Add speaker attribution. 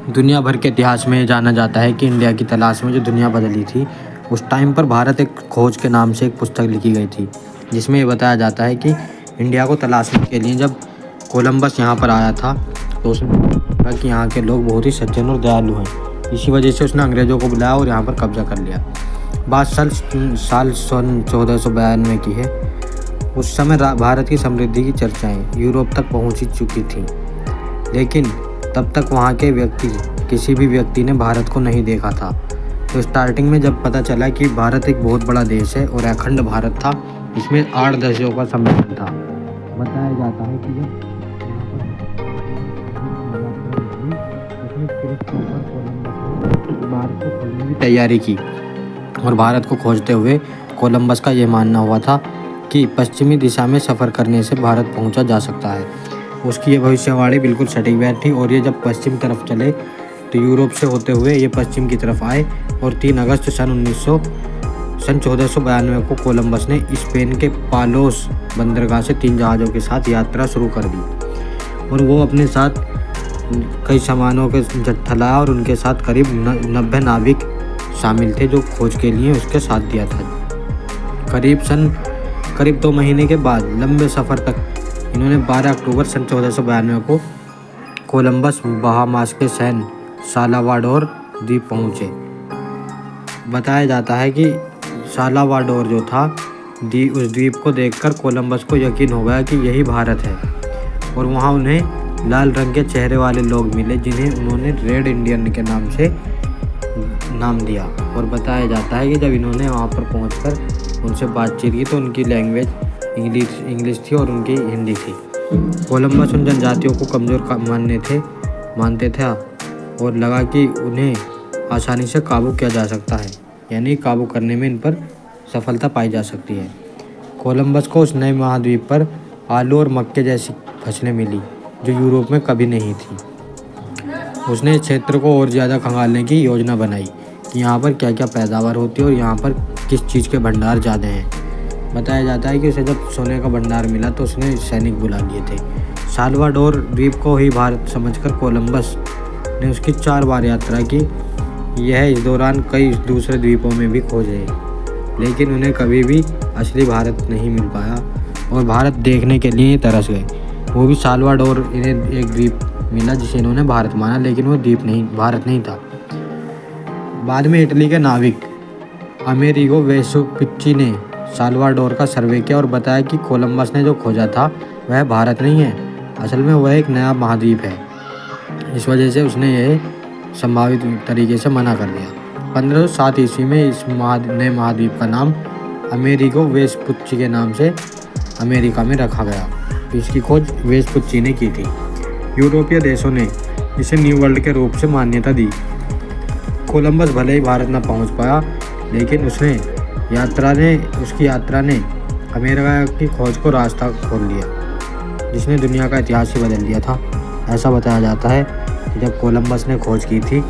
Speaker 1: दुनिया भर के इतिहास में जाना जाता है कि इंडिया की तलाश में जो दुनिया बदली थी, उस टाइम पर भारत एक खोज के नाम से एक पुस्तक लिखी गई थी, जिसमें ये बताया जाता है कि इंडिया को तलाशने के लिए जब कोलंबस यहाँ पर आया था तो उसने कहा कि यहाँ के लोग बहुत ही सज्जन और दयालु हैं। इसी वजह से उसने अंग्रेज़ों को बुलाया और यहाँ पर कब्जा कर लिया। बात साल 1492 की है। उस समय भारत की समृद्धि की चर्चाएं यूरोप तक पहुँच चुकी थीं, लेकिन तब तक वहाँ के किसी भी व्यक्ति ने भारत को नहीं देखा था। तो स्टार्टिंग में जब पता चला कि भारत एक बहुत बड़ा देश है और अखंड भारत था, इसमें 8 देशों का सम्मेलन था। बताया जाता है कि जब भारत को खोजने की तैयारी की और भारत को खोजते हुए कोलंबस का यह मानना हुआ था कि पश्चिमी दिशा में सफ़र करने से भारत पहुंचा जा सकता है। उसकी ये भविष्यवाणी बिल्कुल सटीक बैठी और ये जब पश्चिम तरफ चले तो यूरोप से होते हुए ये पश्चिम की तरफ आए और 3 अगस्त सन 1492 को कोलंबस ने स्पेन के पालोस बंदरगाह से 3 जहाज़ों के साथ यात्रा शुरू कर दी और वो अपने साथ कई सामानों के जत्था लाया और उनके साथ करीब 90 नाविक शामिल थे जो खोज के लिए उसके साथ दिया था। करीब 2 महीने के बाद लंबे सफ़र तक इन्होंने 12 अक्टूबर सन 1492 को कोलंबस बहामास के सैन साल्वाडोर द्वीप पहुँचे। बताया जाता है कि साल्वाडोर जो था उस द्वीप को देखकर कोलंबस को यकीन हो गया कि यही भारत है और वहाँ उन्हें लाल रंग के चेहरे वाले लोग मिले जिन्हें उन्होंने रेड इंडियन के नाम से नाम दिया। और बताया जाता है कि जब इन्होंने वहाँ पर पहुँचकर उनसे बातचीत की तो उनकी लैंग्वेज इंग्लिश थी और उनकी हिंदी थी। कोलंबस उन जनजातियों को कमज़ोर मानते थे और लगा कि उन्हें आसानी से काबू किया जा सकता है, यानी काबू करने में इन पर सफलता पाई जा सकती है। कोलंबस को उस नए महाद्वीप पर आलू और मक्के जैसी फसलें मिली जो यूरोप में कभी नहीं थी। उसने इस क्षेत्र को और ज़्यादा खंगालने की योजना बनाई कि यहाँ पर क्या क्या पैदावार होती है और यहाँ पर किस चीज़ के भंडार ज़्यादा हैं। बताया जाता है कि उसे जब सोने का भंडार मिला तो उसने सैनिक बुला लिए थे। साल्वाडोर द्वीप को ही भारत समझकर कोलंबस ने उसकी 4 बार यात्रा की। यह इस दौरान कई दूसरे द्वीपों में भी खोजे, लेकिन उन्हें कभी भी असली भारत नहीं मिल पाया और भारत देखने के लिए तरस गए। वो भी साल्वाडोर इन्हें एक द्वीप मिला जिसे इन्होंने भारत माना, लेकिन वो द्वीप नहीं, भारत नहीं था। बाद में इटली के नाविक अमेरिगो वेसुपिच्ची ने साल्वाडोर का सर्वे किया और बताया कि कोलंबस ने जो खोजा था वह भारत नहीं है, असल में वह एक नया महाद्वीप है। इस वजह से उसने यह संभावित तरीके से मना कर दिया। 1507 ईस्वी में इस नए महाद्वीप का नाम अमेरिगो वेसपुच्ची के नाम से अमेरिका में रखा गया। इसकी खोज वेसपुच्ची ने की थी। यूरोपीय देशों ने इसे न्यू वर्ल्ड के रूप से मान्यता दी। कोलंबस भले ही भारत न पहुंच पाया, लेकिन उसकी यात्रा ने अमेरिका की खोज को रास्ता खोल दिया, जिसने दुनिया का इतिहास ही बदल दिया था। ऐसा बताया जाता है कि जब कोलंबस ने खोज की थी